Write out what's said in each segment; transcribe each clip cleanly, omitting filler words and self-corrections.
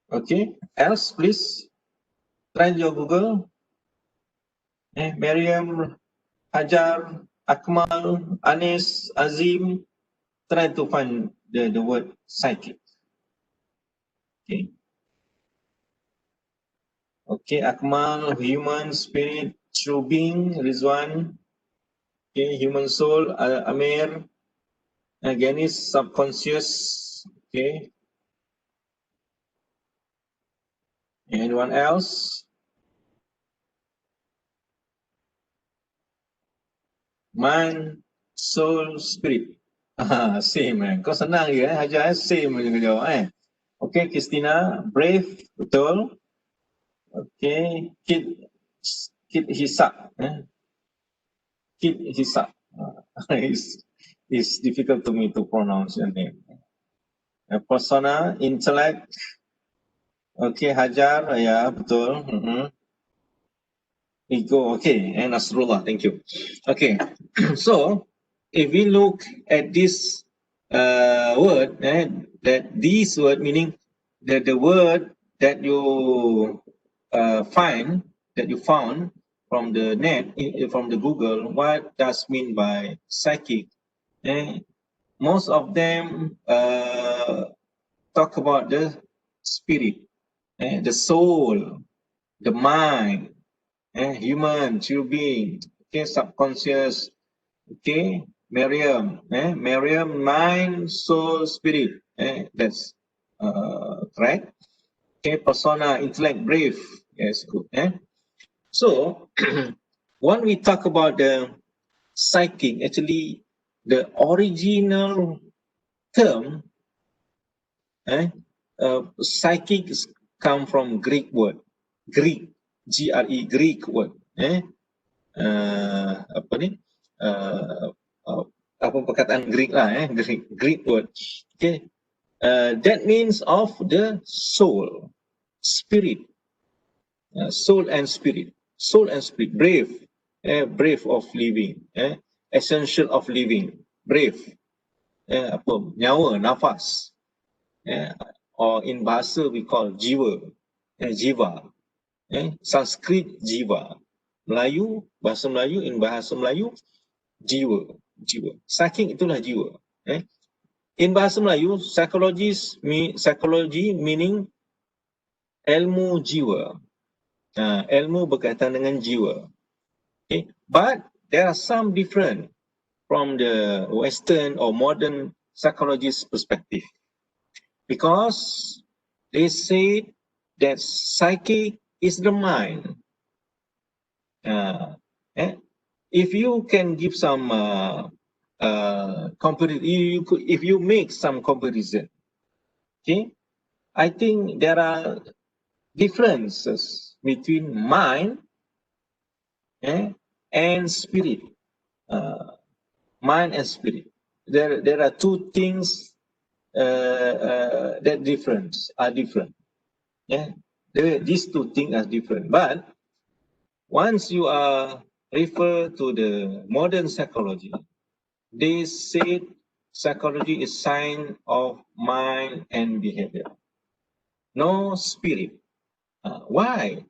Okay, else please try your Google. Miriam, Hajar, Akmal, Anis, Azim, try to find the word psychic. Okay. Okay, Akmal, human, spirit, true being, Rizwan. Okay, human soul, Amir. Again is subconscious. Okay. Anyone else? Mind, soul, spirit. Same Kau senang je Hajar same je kau jawab Okay, Christina, brave, betul. Okay, Kid Hisap. Kid Hisap. It's difficult to me to pronounce your name. Persona, intellect. Okay, Hajar, ya betul. Ego, okay, and Nasrullah, thank you. Okay, so if we look at this word, that this word meaning that the word that you found from the net, from the Google, what does mean by psychic? Most of them talk about the spirit, the soul, the mind, human, true being, okay, subconscious, okay, Miriam, mind, soul, spirit, that's correct. Okay, persona, intellect, brave, yes, good. So, when we talk about the psychic, actually, the original term, psychic come from Greek word, Greek, G-R-E, Greek word, apa ni, apa perkataan Greek lah, Greek word, okay. That means of the soul, spirit, soul and spirit, brave, brave of living, essential of living, brave, apa, nyawa, nafas, or in bahasa we call jiwa, jiva, Sanskrit jiva, Melayu, bahasa Melayu, in bahasa Melayu, jiwa. Psychic itulah jiwa. In bahasa Melayu, psychology meaning ilmu jiwa. Ilmu berkaitan dengan jiwa. Okay. But there are some different from the Western or modern psychologist perspective. Because they say that psychic is the mind. If you can give some comparison, if you make some comparison, okay, I think there are differences between mind and spirit. Mind and spirit. There are two things that are different. These two things are different. But once you are refer to the modern psychology, they say psychology is science of mind and behavior. No spirit. Why?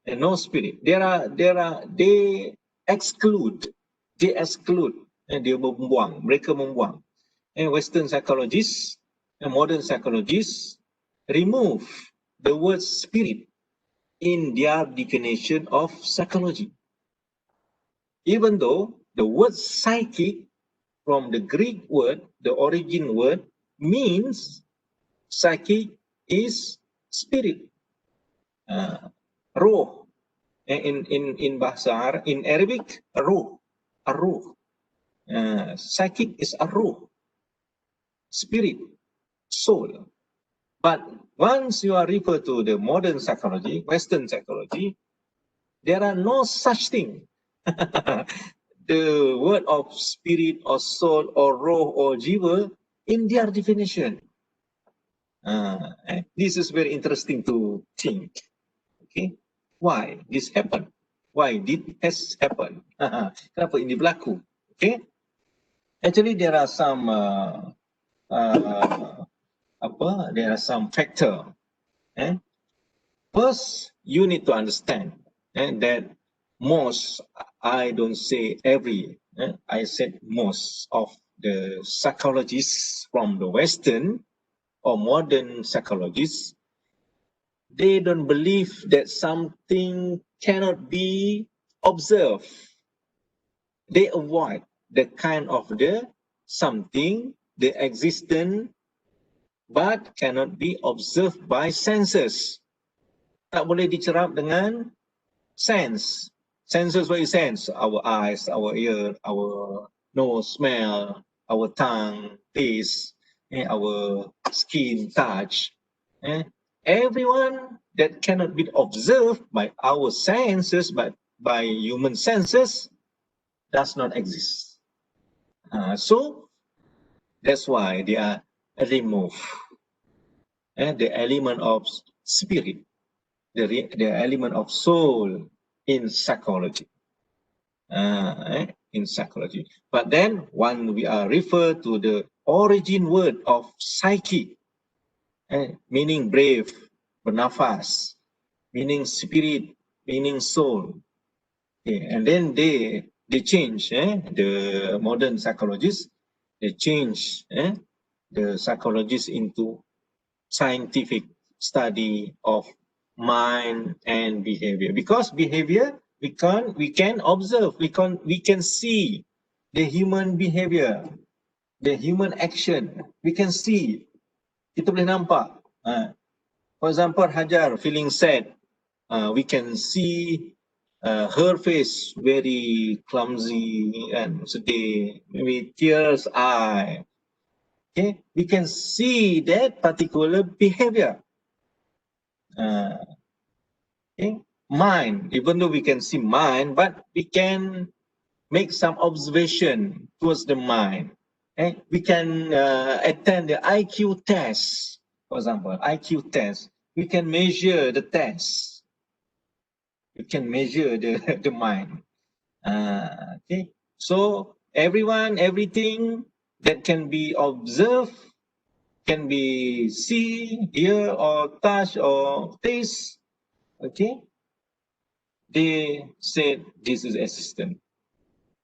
No spirit. They exclude. Mereka membuang. Western psychologists and modern psychologists remove the word spirit in their definition of psychology. Even though the word psychic from the Greek word, the origin word, means psychic is spirit. Ruh. In bahasa, in Arabic, ruh. Psychic is a ruh. Spirit, soul. But once you are referred to the modern psychology, Western psychology, there are no such thing. The word of spirit or soul or roh or jiva in their definition. This is very interesting to think. Okay, why this happened? Why did has happened? Kenapa ini berlaku? Okay, actually there are some there are some factor Eh? First, you need to understand that most, I don't say every, I said most of the psychologists from the Western or modern psychologists, they don't believe that something cannot be observed. They avoid the kind of the something, the existent, but cannot be observed by senses. Tak boleh dicerap dengan sense. Senses, what is sense? Our eyes, our ear, our nose, smell, our tongue, taste, our skin, touch. Everyone that cannot be observed by our senses, but by human senses, does not exist. So that's why they are removed. The element of spirit, the element of soul in psychology. In psychology. But then when we are referred to the origin word of psyche, meaning brave, bernafas, meaning spirit, meaning soul. And then they change, the modern psychologists, they change the psychologists into scientific study of mind and behavior, because behavior we can observe, we can see the human behavior, the human action, we can see, kita boleh nampak. For example, Hajar feeling sad, we can see her face very clumsy and sedih, maybe tears eye. Okay, we can see that particular behavior. Okay, mind, even though we can see mind, but we can make some observation towards the mind. Okay? We can attend the IQ test, for example, IQ test. We can measure the test. We can measure the mind. Okay, so everyone, everything that can be observed, can be see, hear, or touch, or taste. Okay, they said this is existent.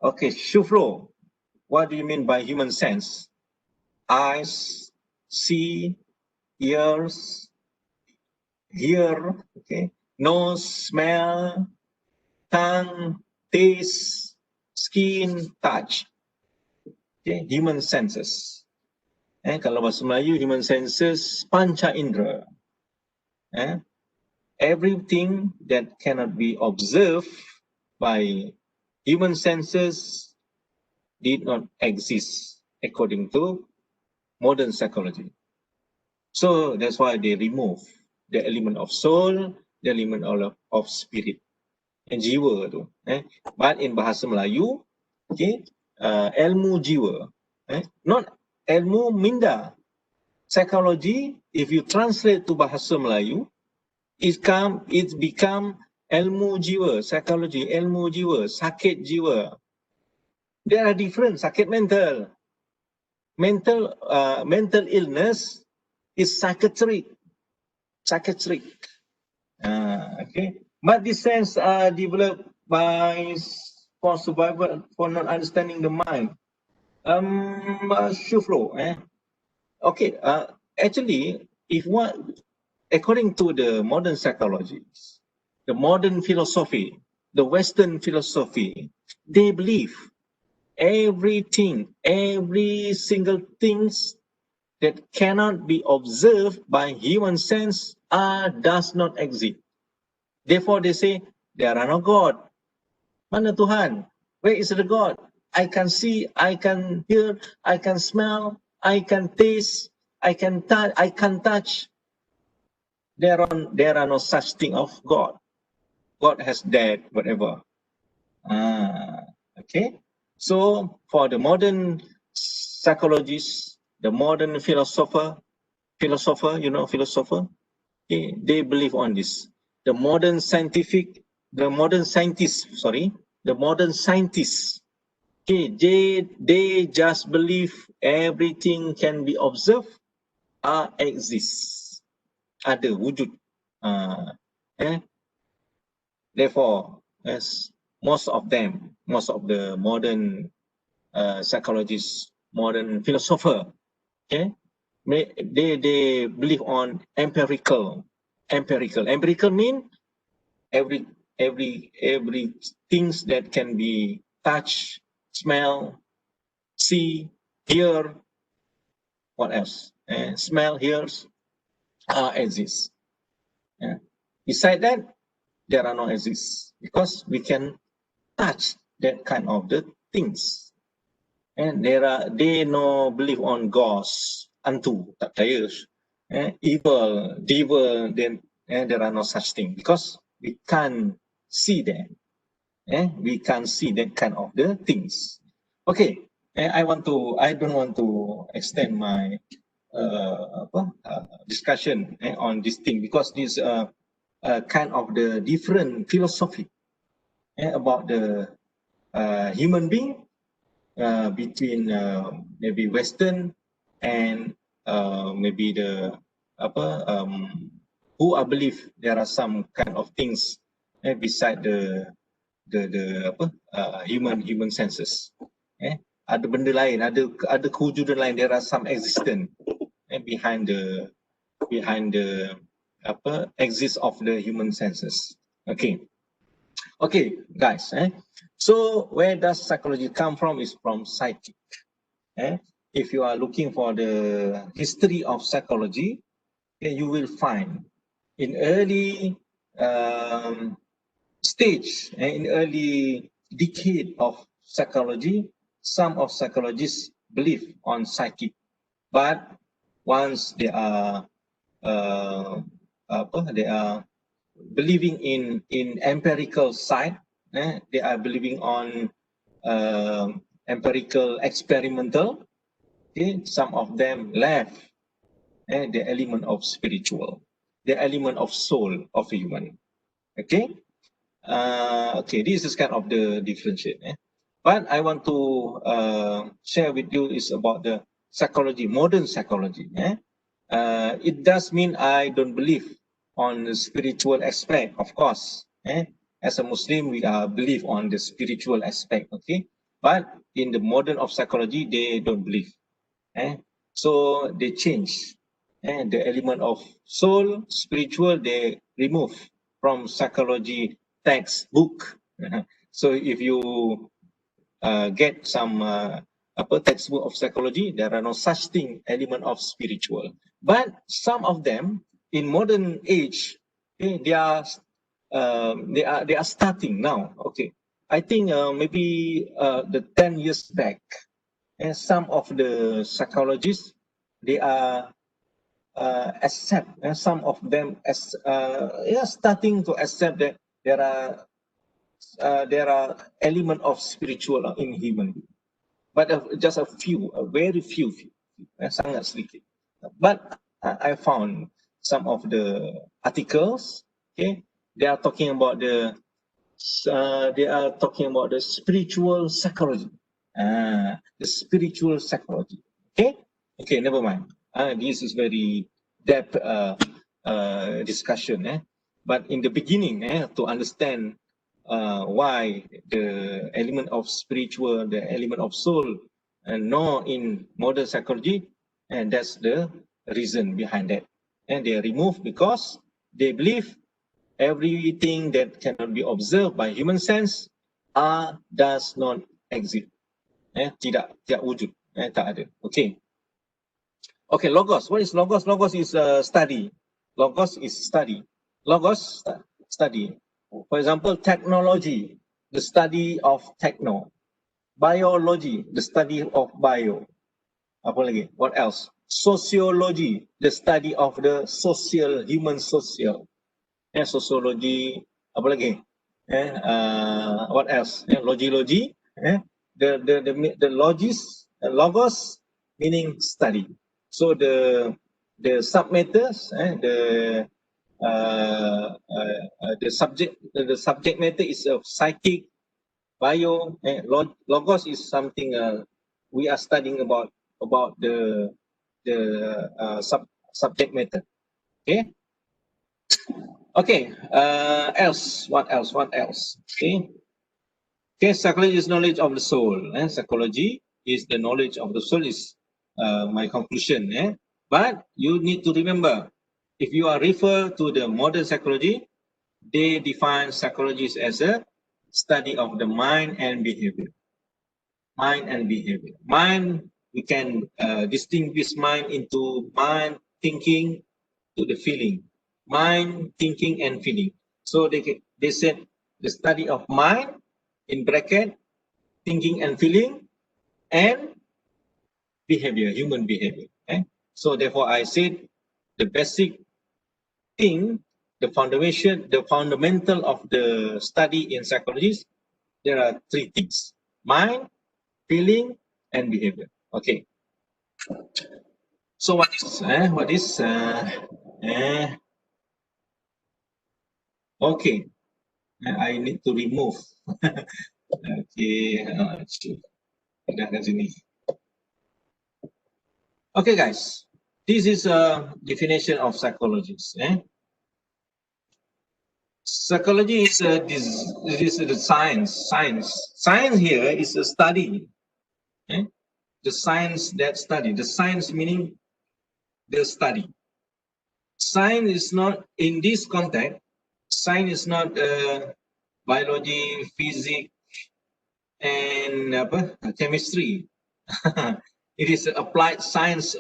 Okay, Shuflo, what do you mean by human sense? Eyes, see, ears, hear, okay, nose, smell, tongue, taste, skin, touch. Okay, human senses. Kalau bahasa Melayu, human senses, panca indera. Everything that cannot be observed by human senses did not exist according to modern psychology. So that's why they remove the element of soul, the element of spirit, and jiwa tu. But in bahasa Melayu, okay, ilmu jiwa, not ilmu minda. Psychology, if you translate to bahasa Melayu, it's become ilmu jiwa, psychology, ilmu jiwa, sakit jiwa. There are different, sakit mental. Mental illness is psychiatric. Okay, but these sense are developed by for survival, for not understanding the mind. Shuflo, okay, actually, if one, according to the modern psychology, the modern philosophy, the Western philosophy, they believe everything, every single things that cannot be observed by human sense does not exist. Therefore, they say there are no God. Mana Tuhan? Where is the God? I can see, I can hear, I can smell, I can taste, I can touch, I can touch. There are no such thing of God. God has dead, whatever. Okay. So for the modern psychologists, the modern philosopher, okay, they believe on this. The modern scientists, okay, they just believe everything can be observed, exists, ada, wujud. Eh? Therefore, as most of the modern psychologists, modern philosopher, okay, they believe on empirical. Empirical mean every things that can be touch, smell, see, hear, what else? Smell, hears, exist. Beside that, there are no exists because we can touch that kind of the things. And they no believe on ghosts, hantu, tak percaya. Evil, devil, then there are no such thing because we can't see them. We can't see that kind of the things. Okay, I don't want to extend my discussion on this thing because this kind of the different philosophy about the human being between maybe Western and maybe the who I believe there are some kind of things beside the human senses. Ada benda lain, ada kewujudan lain, there are some existence behind the exist of the human senses. Okay, guys. So where does psychology come from? Is from psychic. If you are looking for the history of psychology, you will find in early stage, in early decade of psychology, some of psychologists believe on psychic, but once they are believing in empirical side, they are believing on empirical experimental. Okay, some of them left the element of spiritual, the element of soul of a human. Okay, okay, this is kind of the differentiate. But I want to share with you is about the psychology, modern psychology. It does mean I don't believe on the spiritual aspect, of course. As a Muslim, we believe on the spiritual aspect, okay? But in the modern of psychology, they don't believe. So they change. The element of soul, spiritual, they remove from psychology textbook. So if you get some textbook of psychology, there are no such thing element of spiritual. But some of them in modern age, they are starting now. Okay, I think maybe the 10 years back, and some of the psychologists, they are accept, and some of them as starting to accept that there are element of spiritual in human being, but just a few, a very few, sangat sedikit. But I found some of the articles, okay, they are talking about the spiritual psychology. The spiritual psychology. Okay, never mind. This is very depth discussion. But in the beginning, to understand why the element of spiritual, the element of soul, and no in modern psychology, and that's the reason behind that. And they are removed because they believe everything that cannot be observed by human sense does not exist. Tidak wujud, tak ada. Okay. Okay, logos. What is logos? Logos is study. Logos is study. Logos, study. For example, technology, the study of techno. Biology, the study of bio. Apa lagi? What else? Sociology, the study of the social, human social. Sociology, apa lagi? What else? Logi. The logos meaning study. So the submatters, the subject matter is of psychic, bio. Logos is something we are studying about the subject matter. Okay. Okay, else, what else, what else? Okay, okay, psychology is knowledge of the soul. Psychology is the knowledge of the soul is my conclusion. But you need to remember, if you are refer to the modern psychology, they define psychology as a study of the mind and behavior. Mind and behavior. Mind, we can distinguish mind into mind, thinking, to the feeling. Mind, thinking, and feeling. So they said the study of mind, in bracket, thinking and feeling, and behavior, human behavior. So therefore I said the basic thing, the fundamental of the study in psychology, there are three things: mind, feeling, and behavior. Okay. So what is okay. I need to remove. Okay, pindahkan sini. Okay, guys. This is a definition of psychologists. Psychology is the science. Science here is a study. The science that study. The science meaning the study. Science is not, in this context, science is not biology, physics, and chemistry. It is applied science,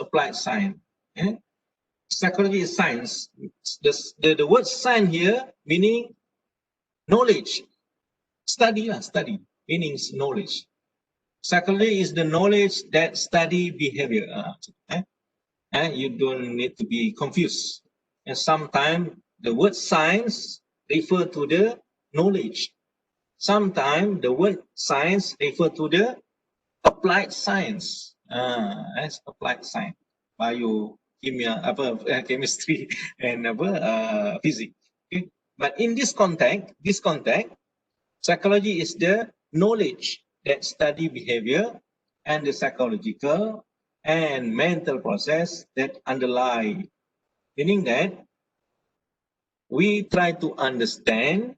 Psychology is science. The word science here meaning knowledge. Study, meanings knowledge. Psychology is the knowledge that study behavior. You don't need to be confused. And sometimes the word science refer to the knowledge. Sometimes the word science refer to the applied science. As applied science, bio, chemistry, and physics. Okay? But in this context, psychology is the knowledge that study behavior and the psychological and mental process that underlie, meaning that we try to understand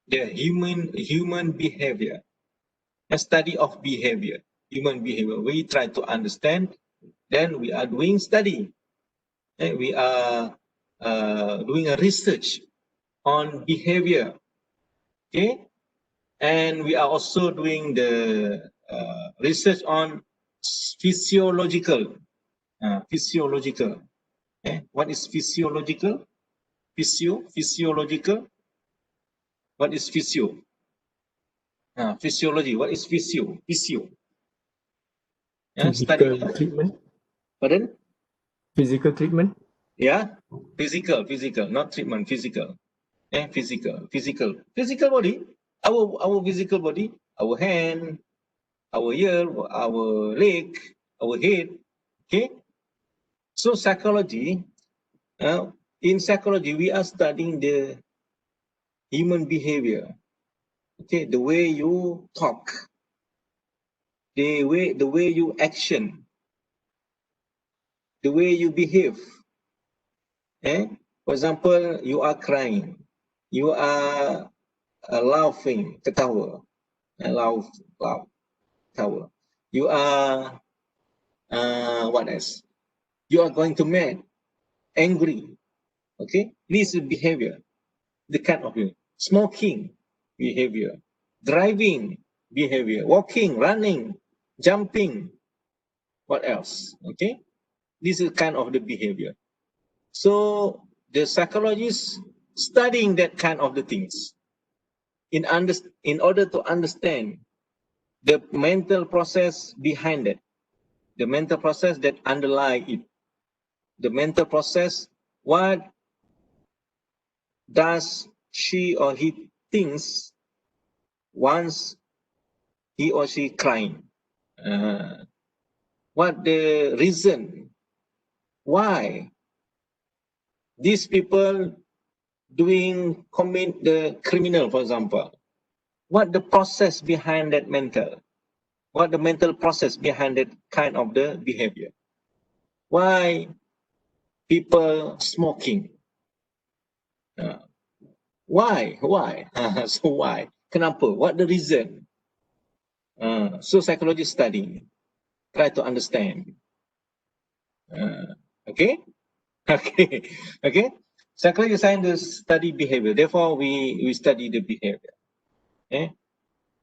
the human behavior, a study of behavior, human behavior. We try to understand, then we are doing study. We are doing a research on behavior, okay? And we are also doing the research on physiological. What is physiological? Physiological. What is physio? Physiology. What is physio? Physical treatment. Pardon? Physical treatment. Yeah, physical, not treatment. Physical. Physical body. Our physical body. Our hand, our ear, our leg, our head. Okay. So psychology. In psychology, we are studying the human behavior. Okay, the way you talk, the way you action, the way you behave. For example, you are crying, you are laughing, ketawa, laugh, ketawa. You are what else? You are going to mad, angry. Okay, this is behavior. The kind of behavior. Smoking behavior, driving behavior, walking, running, jumping. What else? Okay, this is kind of the behavior. So the psychologists studying that kind of the things in order to understand the mental process behind it, the mental process that underlie it, the mental process, what does she or he thinks once he or she crying, what the reason why these people commit the criminal, for example, what the process behind that mental, what the mental process behind that kind of the behavior, why people smoking, Why? So why? Kenapa? What the reason? So psychology study, try to understand. Okay? Okay. Okay. Psychology scientists study behavior. Therefore, we study the behavior. Okay?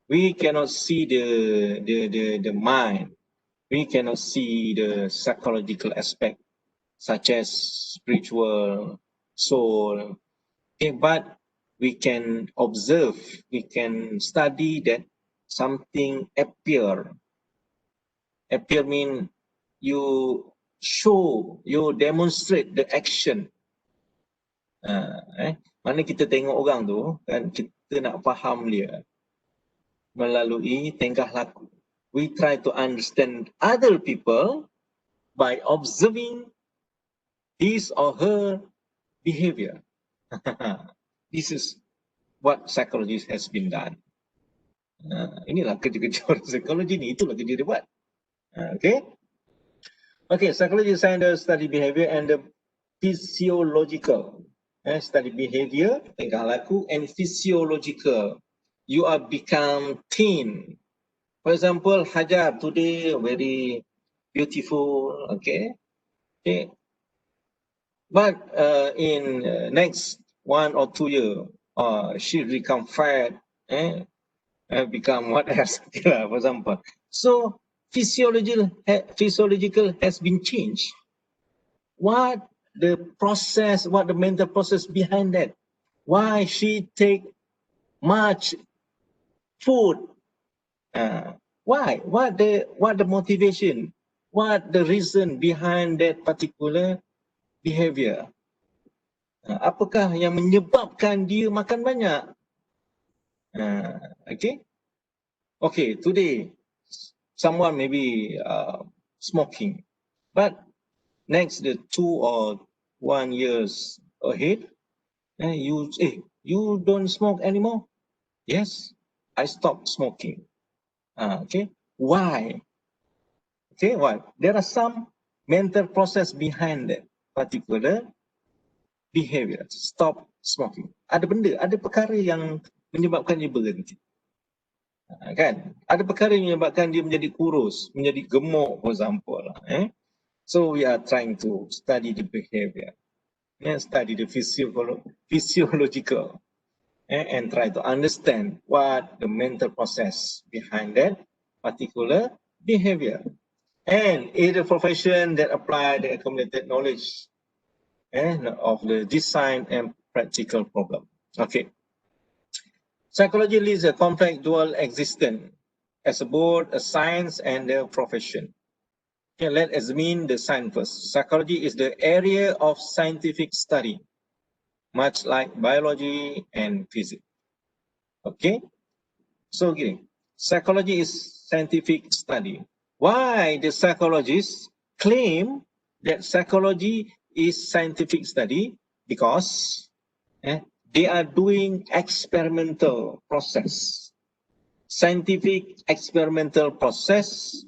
We cannot see the mind. We cannot see the psychological aspect, such as spiritual, soul. Okay, but we can observe, we can study that something appear. Appear mean you show, you demonstrate the action. Mana kita tengok orang tu, kan kita nak faham dia melalui tingkah laku. We try to understand other people by observing his or her behavior. This is what psychology has been done. Inilah kerja-kerja orang psikologi ni, itulah kerja dia buat. Okay. Okay, psychology science study behavior and the physiological. Study behavior, tingkah laku, and physiological. You are become thin. For example, Hajar today very beautiful, okay. Okay. But in next 1 or 2 years, she become fat, become what else, for example. So physiological has been changed. What the process, what the mental process behind that? Why she take much food? Why? What the motivation? What the reason behind that particular behavior? Apakah yang menyebabkan dia makan banyak? Okay. Okay, today someone may be smoking, but next the 2 or 1 years ahead, you don't smoke anymore. Yes, I stopped smoking. Okay, why? Okay, why? There are some mental process behind that particular behavior. Stop smoking. Ada benda, ada perkara yang menyebabkan dia berhenti. Kan? Ada perkara yang menyebabkan dia menjadi kurus, menjadi gemuk, for example. So we are trying to study the behavior, study the physiological, and try to understand what the mental process behind that particular behavior. And it is a profession that apply the accumulated knowledge of the design and practical problem. Okay. Psychology leads a complex dual existence as both a science and a profession. Okay, let's examine the science first. Psychology is the area of scientific study, much like biology and physics. Okay, so again, psychology is scientific study. Why the psychologists claim that psychology is scientific study? Because they are doing experimental process, scientific experimental process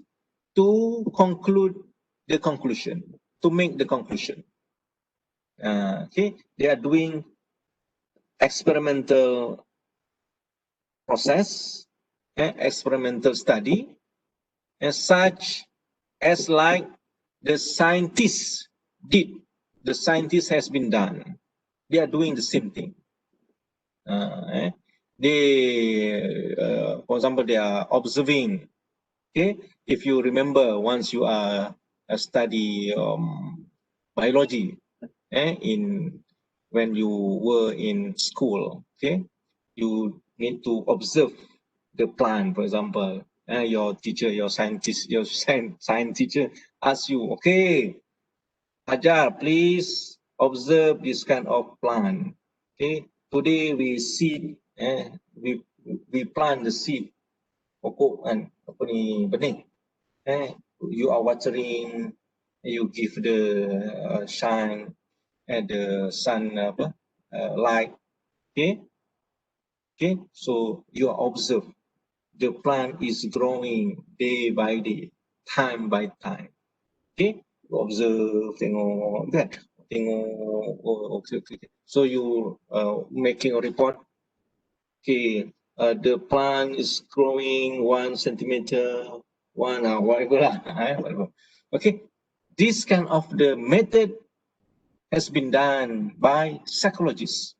to conclude the conclusion, to make the conclusion. Okay, they are doing experimental process, experimental study, and such as like the scientists did, the scientist has been done. They are doing the same thing. They, for example, they are observing. Okay, if you remember, once you are study biology, when you were in school, okay, you need to observe the plant. For example, your teacher, your scientist, your science teacher asks you, okay, Hajar, please observe this kind of plant. Okay, today we seed, we plant the seed. Pokok kan, apa ni, benih. You are watering, you give the shine and the sun light. Okay, okay. So you observe the plant is growing day by day, time by time. Okay, observe, tengok kan. tengok, oh, okay. So you making a report. Okay, the plant is growing 1 centimeter, whatever lah, whatever. Okay, this kind of the method has been done by psychologists.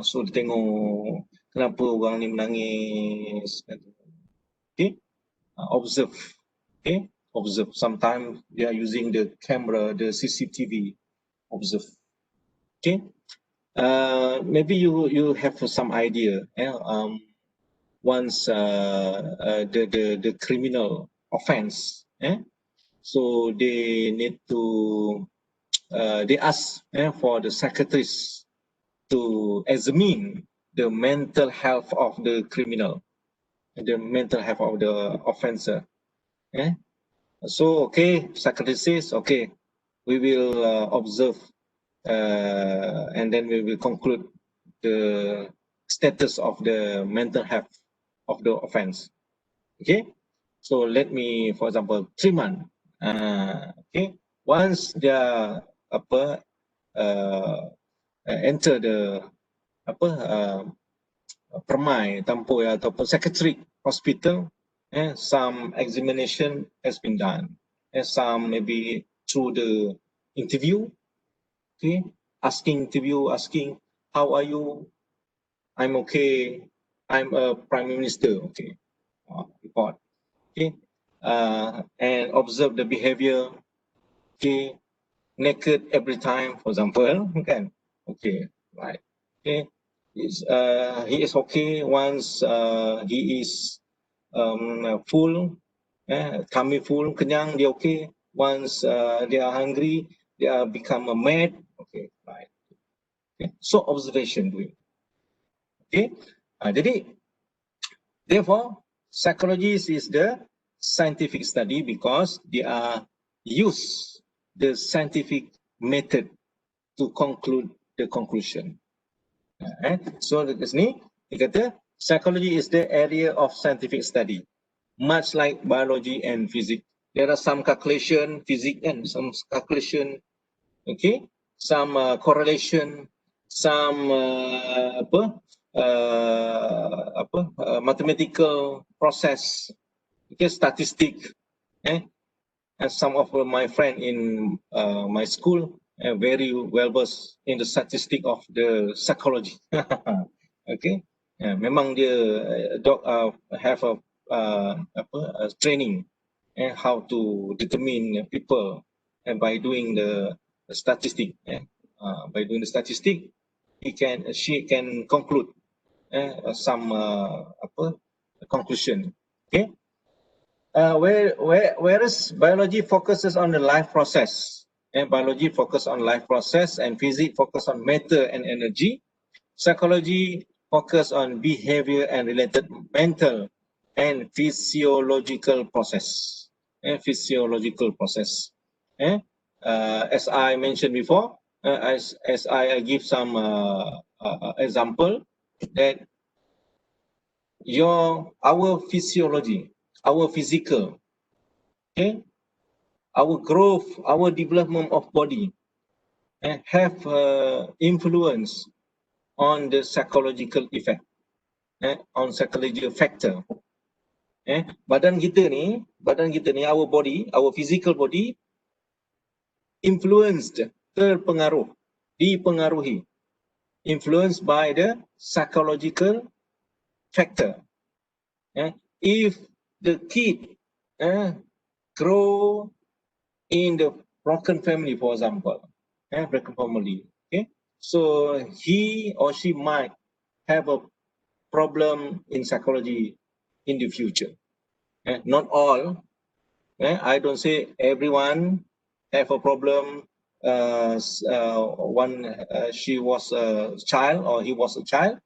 So dia tengok kenapa orang ni menangis. Okay, observe. Okay, observe. Sometimes they are using the camera, the CCTV. Observe. Okay. Maybe you have some idea. Once the criminal offense, so they need to they ask for the psychiatrist to examine the mental health of the criminal, the mental health of the offender. So okay, psychiatrist says okay, we will observe. And then we will conclude the status of the mental health of the offense. Okay, so let me, for example, 3 months. Okay, once they enter the permai tampoi ataupun psychiatric hospital, some examination has been done, some maybe through the interview. Okay, asking how are you? I'm okay. I'm a prime minister. Okay, report. Okay, and observe the behavior. Okay, naked every time, for example. Okay, okay, right. Okay, he is okay once he is full, tummy full, kenyang, dia okay. Once they are hungry, they are become a mad. Okay, right. Okay. So observation doing. Okay, jadi therefore psychology is the scientific study because they are use the scientific method to conclude the conclusion. So dekat sini dia kata psychology is the area of scientific study, much like biology and physics. There are some calculation, physics and some calculation. Okay, some correlation, some mathematical process, okay, statistic. And some of my friend in my school very well versed in the statistic of the psychology. Okay, memang dia have a training how to determine people by doing the statistic. By doing the statistic, she can conclude some conclusion. Okay. Whereas biology focuses on the life process, and biology focus on life process, and physics focus on matter and energy, psychology focus on behavior and related mental and physiological process. As I mentioned before, as I give some example that our physiology, our physical, okay, our growth, our development of body have influence on the psychological effect, on psychological factor. Badan kita ni, our body, our physical body influenced, dipengaruhi, influenced by the psychological factor. If the kid grow in the broken family, for example, broken family, okay, so he or she might have a problem in psychology in the future. Not all. I don't say everyone have a problem. She was a child or he was a child,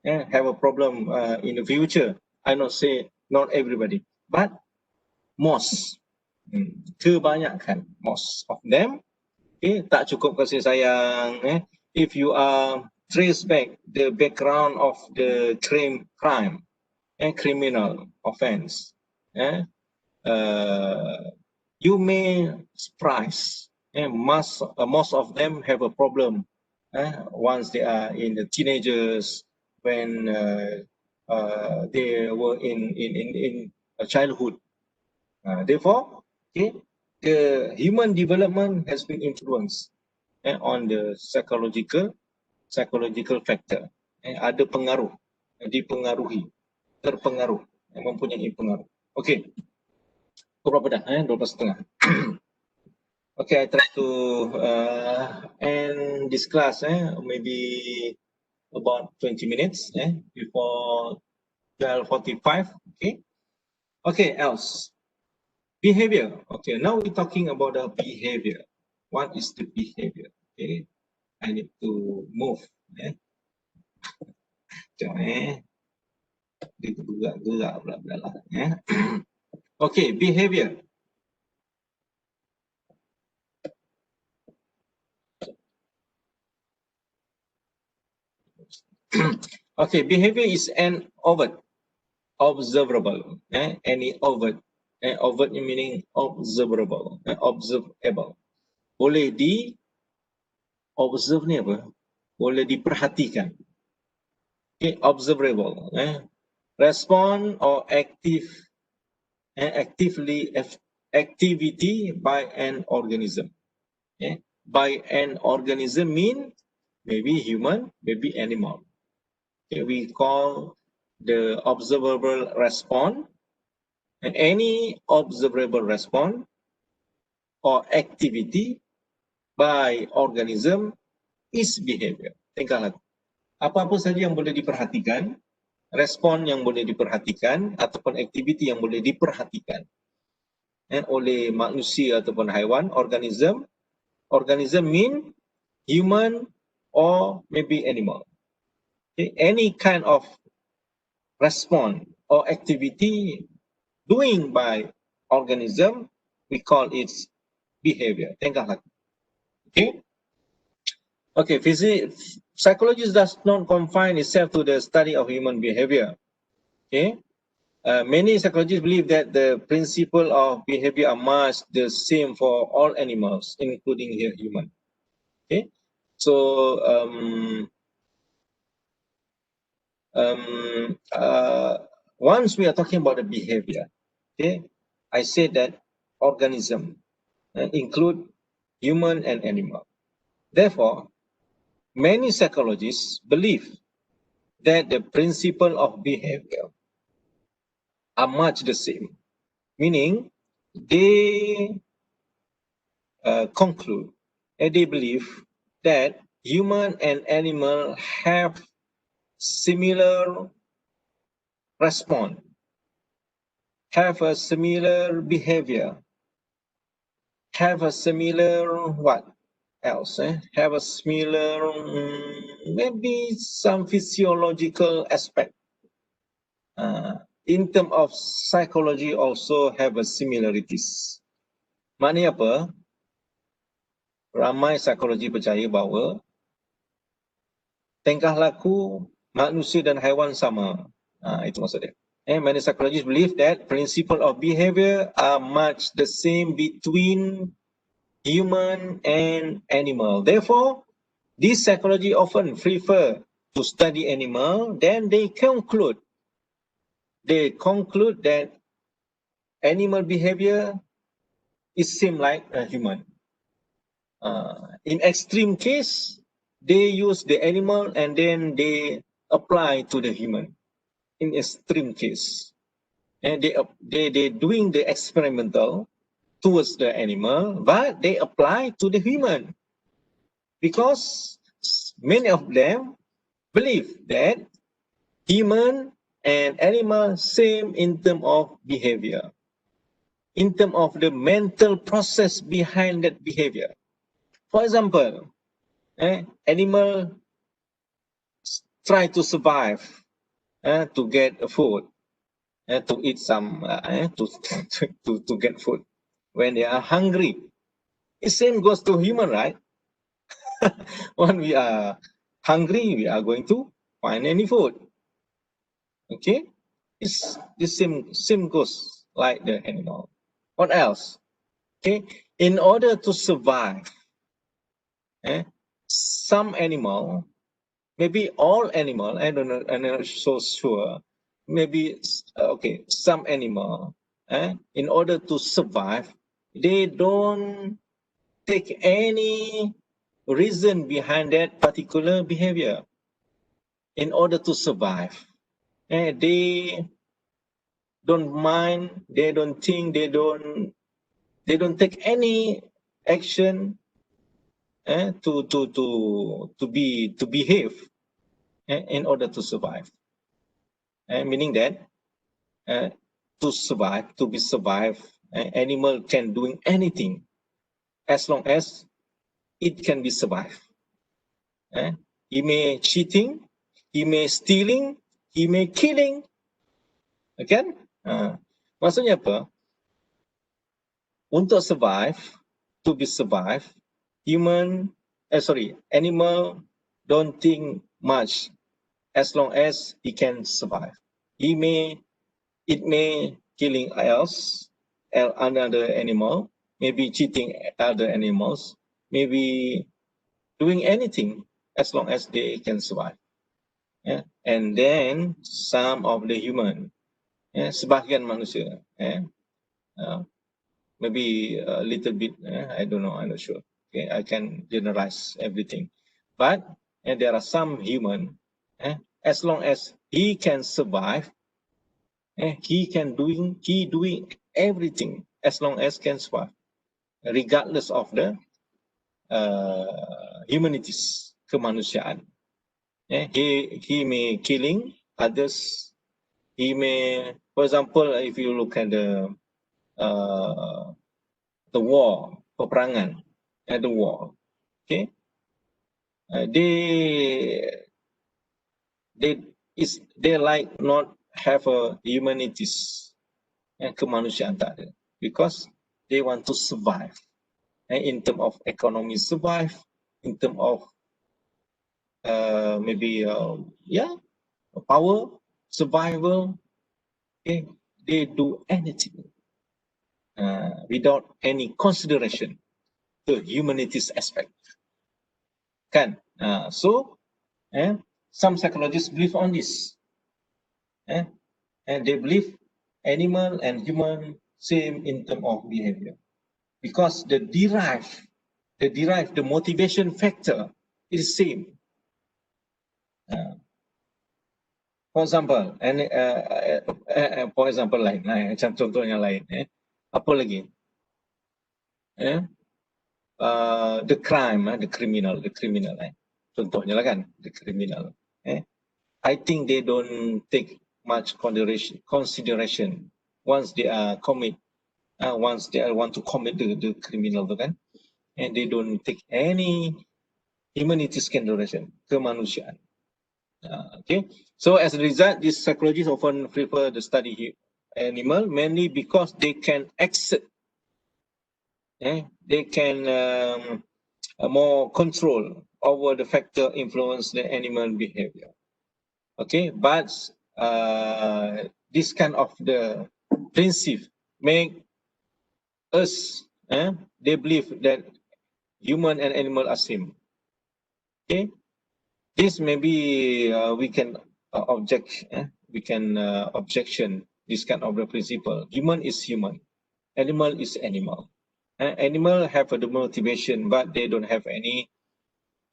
have a problem in the future. I not say not everybody, but most, kebanyakan, most of them, tak cukup kasih sayang. If you are trace back the background of the crime and criminal offense, you may surprise And most of them have a problem once they are in the teenagers, when they were in a childhood. Therefore, okay, the human development has been influenced on the psychological factor. Ada pengaruh, dipengaruhi, terpengaruh, mempunyai pengaruh. Okay, berapa dah? 12.30. Okay, I try to end this class maybe about 20 minutes before 12:45. Okay. Okay, else. Behavior. Okay, now we're talking about the behavior. What is the behavior? Okay, I need to move. Sekejap dia gerak-gerak pula dalam. Okay, behavior. Okay, behavior is an overt, observable. Any overt. Overt meaning observable, observable. Boleh di observe ni apa? Boleh diperhatikan. Okay, observable. Respond or activity by an organism. By an organism mean maybe human, maybe animal. Okay, we call the observable response, and any observable response or activity by organism is behavior. Tingkah laku. Apa-apa saja yang boleh diperhatikan, respon yang boleh diperhatikan, ataupun aktiviti yang boleh diperhatikan oleh manusia ataupun haiwan, organism. Organism mean human or maybe animal. Okay. Any kind of response or activity doing by organism, we call it behavior. Tingkah laku. Okay. Okay, psychology does not confine itself to the study of human behavior. Okay, many psychologists believe that the principle of behavior are much the same for all animals, including here human. Okay, so once we are talking about the behavior, okay, I said that organism include human and animal. Therefore, many psychologists believe that the principle of behavior are much the same, meaning they conclude and they believe that human and animal have similar response, have a similar behavior, have a similar what else? Have a similar maybe some physiological aspect. In terms of psychology also have a similarities. Maknanya apa? Ramai psikologi percaya bahawa tingkah laku manusia dan haiwan sama. Itu maksud dia. Many psychologists believe that principle of behavior are much the same between human and animal. Therefore, this psychology often prefer to study animal, then they conclude that animal behavior is same like a human. In extreme case, they use the animal and then they apply to the human. In extreme case, and they doing the experimental towards the animal, but they apply to the human because many of them believe that human and animal same in terms of behavior, in terms of the mental process behind that behavior. For example, animal try to survive, to get food, to eat some, to get food. When they are hungry, the same goes to human, right? When we are hungry, we are going to find any food. Okay, it's the same goes like the animal. What else? Okay, in order to survive, some animal, maybe all animal, I don't know, I'm not so sure. Maybe okay, some animal, in order to survive, they don't take any reason behind that particular behavior. In order to survive, they don't mind, they don't think, they don't take any action to behave in order to survive. Meaning that to survive, to be survived, animal can doing anything as long as it can be survived. He may cheating, he may stealing, he may killing. Okay? Maksudnya apa? Untuk survive, to be survive, animal don't think much as long as he can survive. It may killing else, another animal, maybe cheating other animals, maybe doing anything as long as they can survive. And then some of the human, sebagian manusia, maybe a little bit, I don't know, I'm not sure. Okay, I can generalize everything. But there are some human, as long as he can survive, he doing everything as long as can survive, regardless of the humanities, kemanusiaan. He may killing others. He may, for example, if you look at the war, peperangan, the war, okay, they like not have a humanities, kemanusiaan tak ada, because they want to survive, in term of economy survive, in term of maybe power, survival. Okay, they do anything without any consideration the humanities aspect. Kan? So, some psychologists believe on this. And they believe animal and human same in terms of behavior, because the motivation factor is same. For example, lain, macam contohnya lain, apa lagi? The crime, the criminal, contohnya lah kan, the criminal. I think they don't take much consideration once they are once they want to commit the criminal tu kan, and they don't take any humanities consideration, kemanusiaan. Okay, so as a result, these psychologists often prefer the study animal mainly because they can exert, they can more control over the factor influence the animal behavior. Okay, but this kind of the principle make us, they believe that human and animal are same. Okay, this maybe we can objection this kind of the principle. Human is human, animal is animal. Animal have the motivation, but they don't have any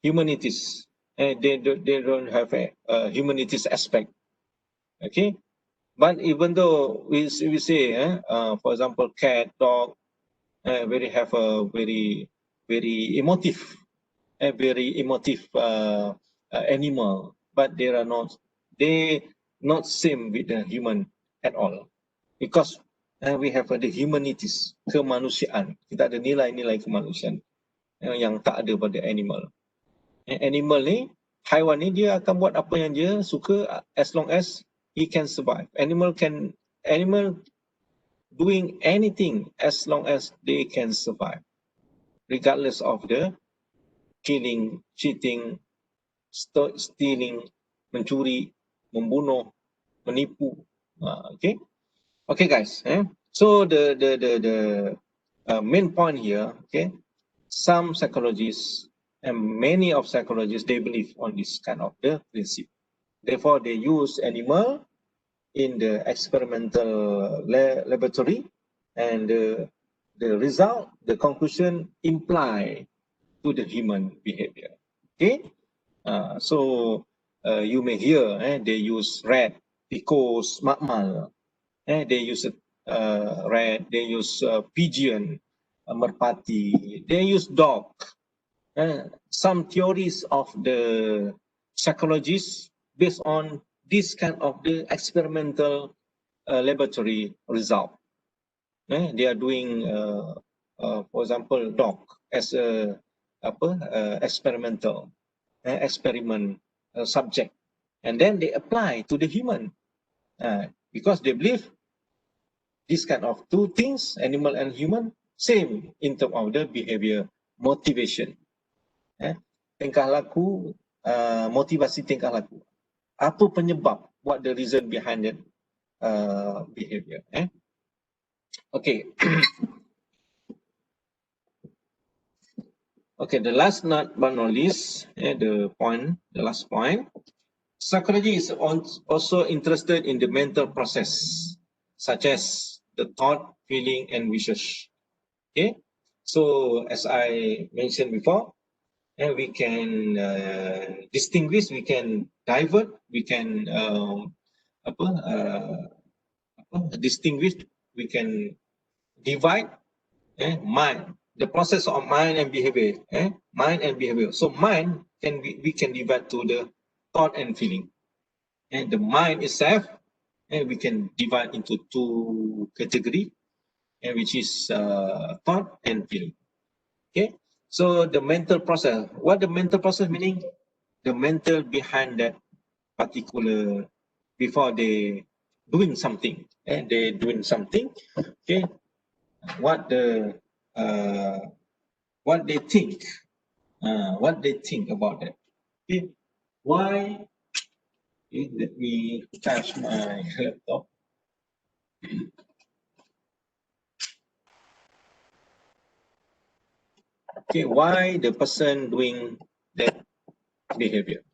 humanities. They don't have a humanities aspect. Okay, but even though we say, for example, cat, dog, have a very emotive, animal, but they not same with the human at all, because we have the humanities, kemanusiaan. Kita ada nilai-nilai kemanusiaan yang tak ada pada animal. Animal ni, haiwan ni dia akan buat apa yang dia suka as long as he can survive. Animal doing anything as long as they can survive, regardless of the killing, cheating, stealing, mencuri, membunuh, menipu. Okay, guys. So the main point here, okay, some psychologists and many of psychologists, they believe on this kind of the principle. Therefore, they use animal in the experimental laboratory, and the result, the conclusion imply to the human behavior. Okay, so you may hear they use rat, tikus, makmal. They use rat, they use pigeon, merpati, they use dog. Some theories of the psychologists based on this kind of the experimental laboratory result. They are doing, for example, dog as a experimental experiment subject, and then they apply to the human because they believe this kind of two things, animal and human, same in terms of the behavior, motivation. Tingkah laku, motivasi tingkah laku. Apa penyebab, what the reason behind that behavior. Okay. Okay, the last not but not least, the last point. Psychology is also interested in the mental process, such as the thought, feeling, and wishes. Okay, so as I mentioned before, we can distinguish, we can divert, we can distinguish, we can divide mind, the process of mind and behavior. Mind and behavior. So mind can we can divide to the thought and feeling. And the mind itself, we can divide into two categories, which is thought and feeling. Okay, so the mental process. What the mental process meaning? The mental behind that particular before they doing something. They doing something. Okay, what they think, about that. Okay, why? Let me touch my laptop. Okay, why the person doing that behavior?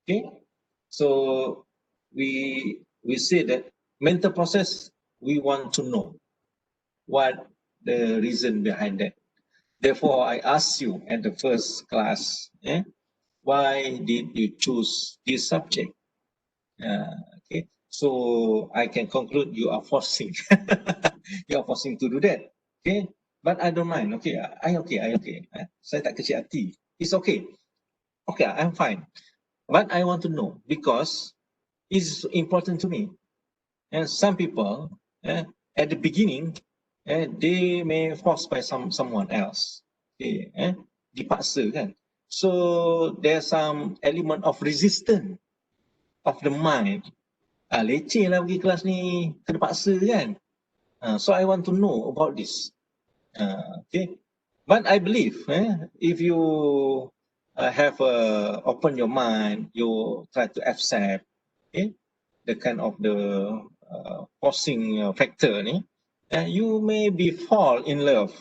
Okay, so we say that mental process, we want to know what the reason behind that. Therefore, I ask you at the first class, why did you choose this subject? Okay, so I can conclude you are forcing. You are forcing to do that. Okay, but I don't mind. Okay, I okay. Saya tak kecil hati. It's okay. Okay, I'm fine. But I want to know because it's important to me. And some people, at the beginning, they may forced by someone else. Okay, dipaksa kan. So there's some element of resistance of the mind. Leceh lah pergi kelas ni, kena paksa kan. So I want to know about this. Okay, but I believe if you have open your mind, you try to accept the kind of the forcing factor ni, you may be fall in love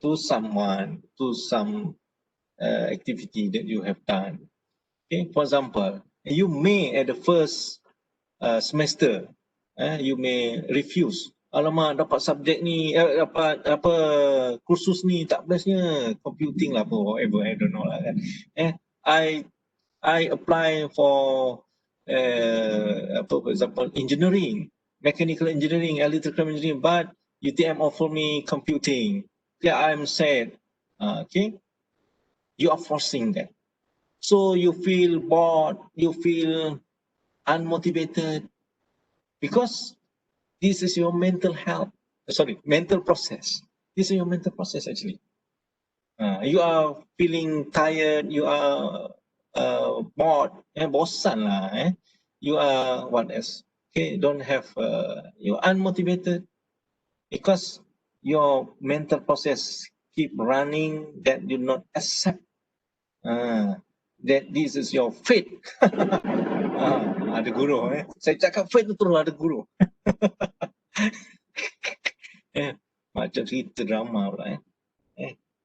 to someone, to some activity that you have done. Okay, for example, you may at the first semester, you may refuse. Alamak, dapat subjek ni, dapat apa kursus ni tak bestnya, computing lah, whatever, I don't know lah kan. I apply for for example engineering, mechanical engineering, electrical engineering, but UTM offer me computing. Yeah, I'm sad. Okay, you are forcing that. So you feel bored, you feel unmotivated, because this is your mental health, mental process. This is your mental process actually. You are feeling tired, you are bored, bosan lah. You are what else? Okay, don't have, you're unmotivated because your mental process keep running that you not accept that this is your fate. Ada guru, saya cakap fate tu terus ada guru. Macam cerita drama pula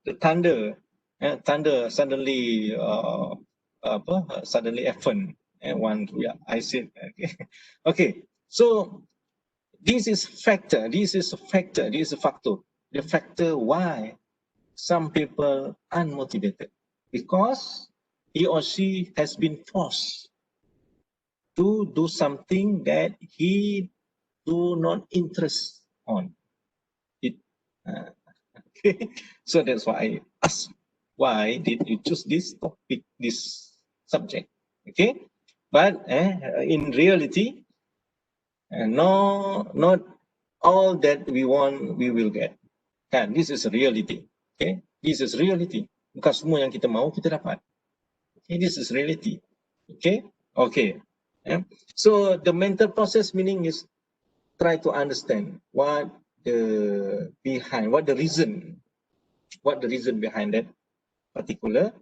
the thunder suddenly suddenly happen one I said okay. Okay, so this is factor, this is a factor, this is a factor, the factor why some people unmotivated, because he or she has been forced to do something that he do not interest on it. Okay, so that's why I asked, why did you choose this topic, this subject? Okay, but in reality, no, not all that we want we will get. Kan, this is reality. Okay, this is reality. Bukan semua yang kita mahu kita dapat. Okay, this is reality. Okay, okay. So the mental process meaning is try to understand what the behind, what the reason behind that particular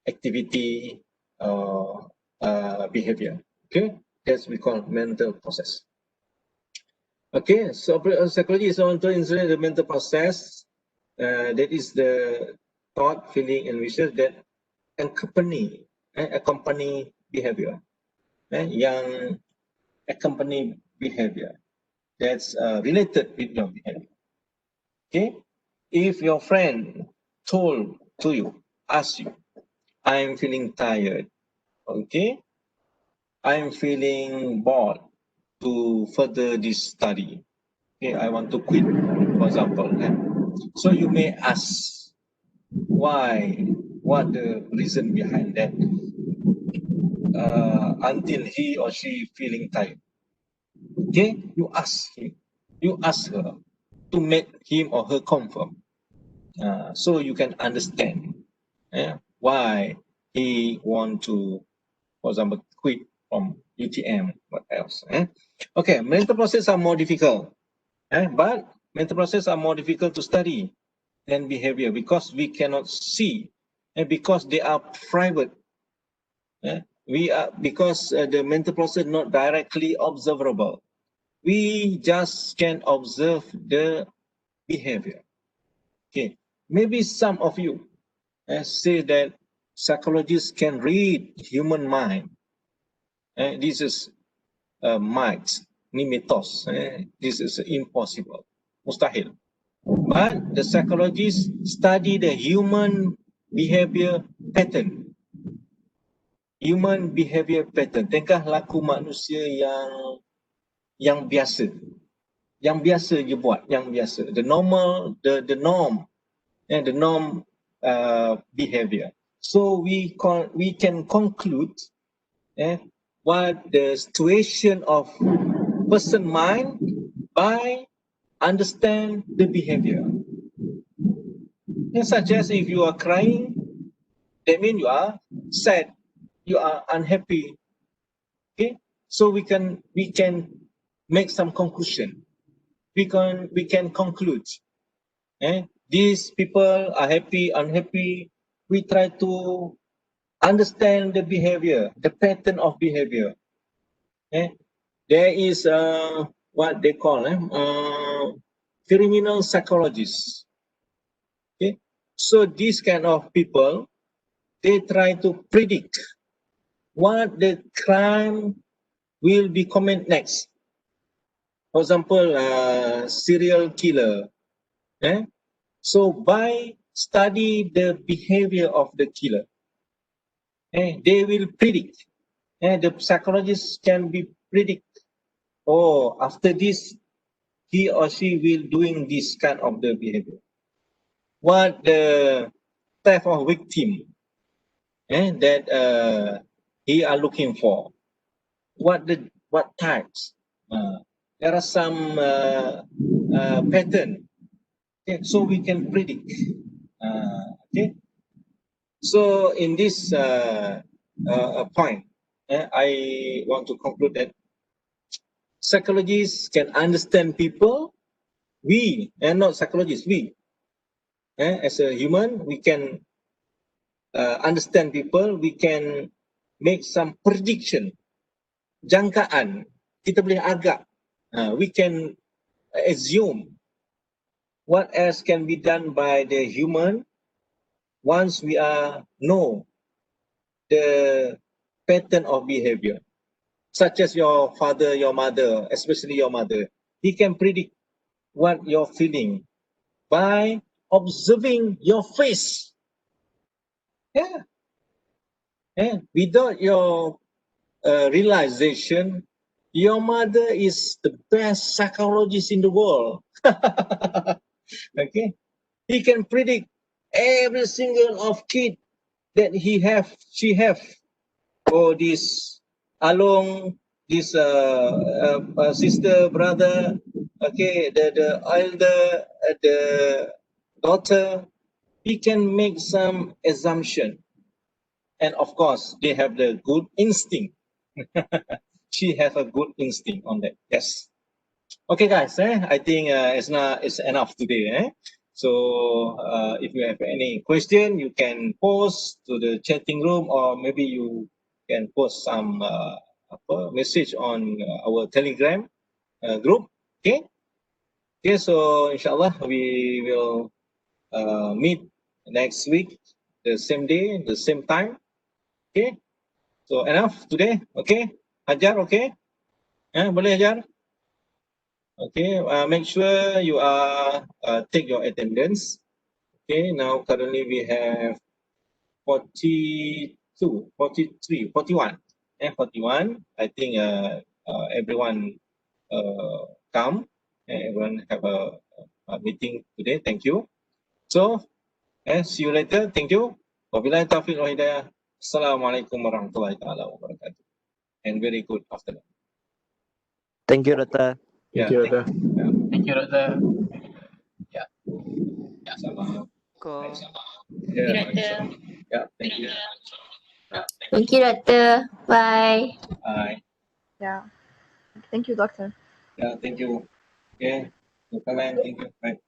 activity or behavior. Okay, that's we call mental process. Okay, so psychology is on to insulate the mental process. That is the thought, feeling, and wishes that accompany behavior. Yang accompany behavior that's related with your behavior. Okay, if your friend told to you, ask you, I'm feeling tired. Okay, I'm feeling bored to further this study. Okay, I want to quit, for example. So you may ask why, what the reason behind that until he or she feeling tired. Okay, you ask him, you ask her to make him or her confirm. So you can understand why he want to, for example, quit from UTM, what else. Okay, mental process are more difficult, but mental process are more difficult to study than behavior because we cannot see and because they are private. Because the mental process not directly observable. We just can observe the behavior. Okay, maybe some of you say that psychologists can read human mind. This is myth, ni mitos. This is impossible, mustahil. But the psychologists study the human behavior pattern. Human behavior pattern, tingkah laku manusia yang biasa. Yang biasa je buat, yang biasa. The normal, the norm, the norm behavior. So we can conclude what the situation of person mind by understand the behavior. Such as if you are crying, that means you are sad, you are unhappy. Okay, so we can make some conclusion. We can conclude. These people are happy, unhappy. We try to understand the behavior, the pattern of behavior. There is what they call criminal psychologists. Okay, so these kind of people, they try to predict what the crime will be committed next. For example, serial killer. So by study the behavior of the killer, they will predict. The psychologists can be predict. Oh, after this, he or she will doing this kind of the behavior. What the type of victim that he are looking for? What types? There are some pattern. Okay, so we can predict. Okay. So in this point, I want to conclude that psychologists can understand people. We, and not psychologists, we, as a human, we can understand people. We can make some prediction, jangkaan. Kita boleh agak. We can assume what else can be done by the human once we know the pattern of behavior, such as your father, your mother, especially your mother. He can predict what you're feeling by observing your face. Yeah. Yeah. Without your realization, your mother is the best psychologist in the world. Okay. He can predict every single of kid that she have, or this along this sister, brother, okay, the elder, the daughter. He can make some assumption, and of course they have the good instinct. She has a good instinct on that. Yes. Okay, guys. I think it's enough today. So if you have any question, you can post to the chatting room, or maybe you can post some message on our Telegram group. Okay. Okay. So inshallah we will meet next week, the same day, the same time. Okay. So enough today. Okay. Hajar, okay? Boleh Hajar? Okay. Make sure you take your attendance. Okay. Now currently we have 42, 43, 41. 41. I think everyone come. Everyone have a meeting today. Thank you. So, see you later. Thank you. Wabillahi taufiq wal hidayah. Assalamualaikum warahmatullahi taala wabarakatuh. And very good afternoon. Thank you, Dr. Thank you, Doctor. Thank you, Doctor. Sama. Ko. Yeah. Yeah. Thank you. Thank you, Doctor. Bye. Bye. Yeah. Thank you, doctor. Yeah. Thank you. Okay. Thank you. Bye.